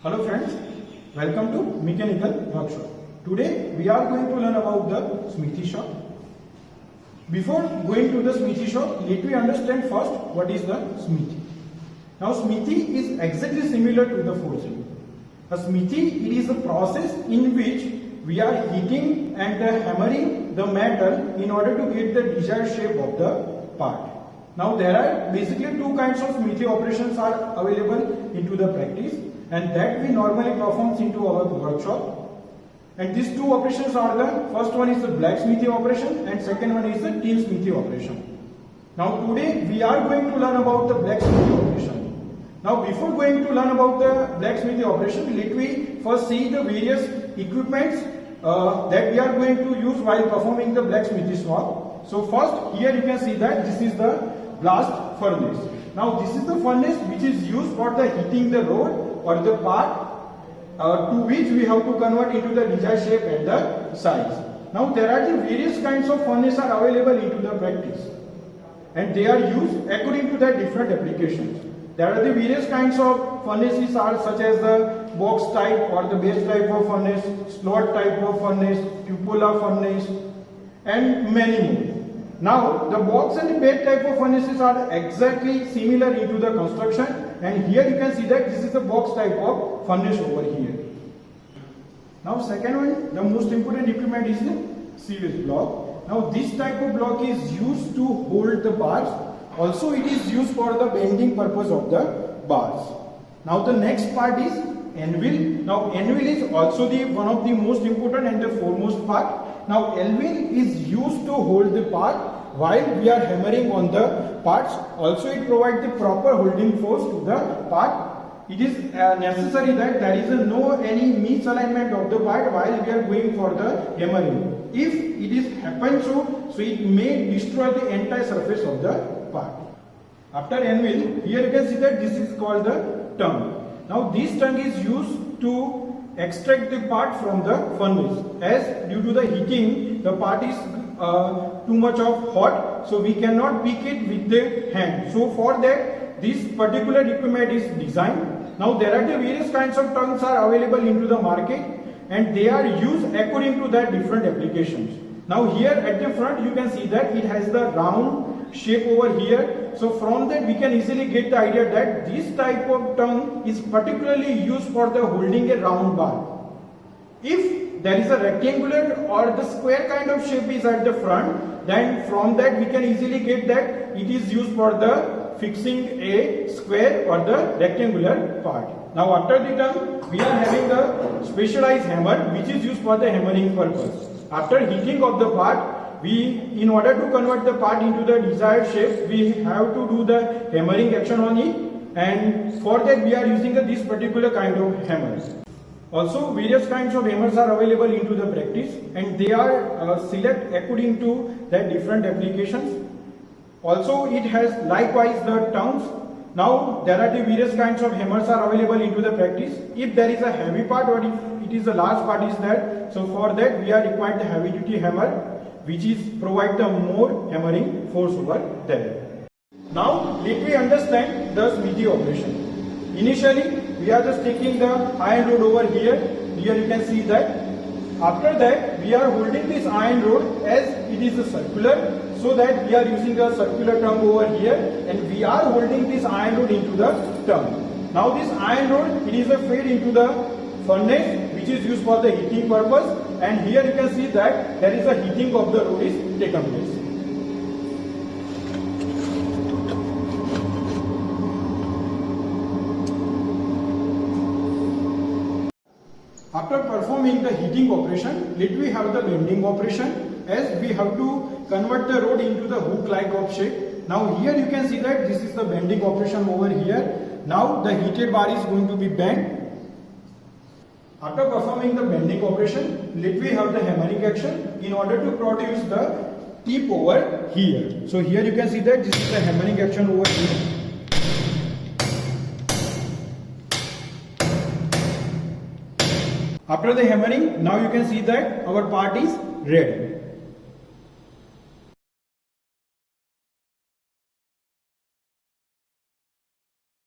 Hello friends, welcome to Mechanical Workshop. Today we are going to learn about the smithy shop. Before going to the smithy shop, let me understand first what is the smithy. Now smithy is exactly similar to the forging. A smithy, it is a process in which we are heating and hammering the metal in order to get the desired shape of the part. Now there are basically two kinds of smithy operations are available into the practice, and that we normally perform into our workshop. And these two operations are the first one is the blacksmithy operation and second one is the tin smithy operation. Now today we are going to learn about the blacksmithy operation. Now before going to learn about the blacksmithy operation, let me first see the various equipments that we are going to use while performing the blacksmithy swap. So first here you can see that this is the blast furnace. Now this is the furnace which is used for the heating the rod or the part to which we have to convert into the desired shape and the size. Now there are the various kinds of furnace are available into the practice, and they are used according to their different applications. There are the various kinds of furnaces are such as the box type or the base type of furnace, slot type of furnace, cupola furnace, and many more. Now the box and the bed type of furnaces are exactly similar into the construction, and here you can see that this is the box type of furnace over here. Now second one, the most important equipment is the sieve block. Now this type of block is used to hold the bars. Also it is used for the bending purpose of the bars. Now the next part is anvil. Now anvil is also the one of the most important and the foremost part. Now anvil is used to hold the part while we are hammering on the parts. Also it provides the proper holding force to the part. It is necessary that there is no any misalignment of the part while we are going for the hammering. If it is happens so it may destroy the entire surface of the part. After anvil, here you can see that this is called the tongue. Now this tongue is used to extract the part from the furnace, as due to the heating the part is too much of hot, so we cannot pick it with the hand. So for that this particular equipment is designed. Now there are the various kinds of tongues are available into the market, and they are used according to their different applications. Now here at the front you can see that it has the round shape over here. So from that we can easily get the idea that this type of tongue is particularly used for the holding a round bar. If there is a rectangular or the square kind of shape is at the front, then from that we can easily get that it is used for the fixing a square or the rectangular part. Now after the tongue we are having the specialized hammer which is used for the hammering purpose. After heating of the part, in order to convert the part into the desired shape, we have to do the hammering action on it, and for that we are using this particular kind of hammers. Also various kinds of hammers are available into the practice, and they are select according to their different applications. Also it has likewise the tongues. Now there are the various kinds of hammers are available into the practice. If there is a heavy part or if it is a large part is there, so for that we are required the heavy duty hammer, which is provide the more hammering force over there. Now let me understand the smithy operation. Initially we are just taking the iron rod over here. Here you can see that. After that we are holding this iron rod as it is a circular, so that we are using a circular tongue over here, and we are holding this iron rod into the tongue. Now this iron rod, it is fed into the furnace which is used for the heating purpose, and here you can see that there is a heating of the rod is taken place. After performing the heating operation, let me have the bending operation, as we have to convert the rod into the hook-like of shape. Now here you can see that this is the bending operation over here. Now the heated bar is going to be bent. After performing the bending operation, let me have the hammering action in order to produce the tip over here. So here you can see that this is the hammering action over here. After the hammering, now you can see that our part is ready.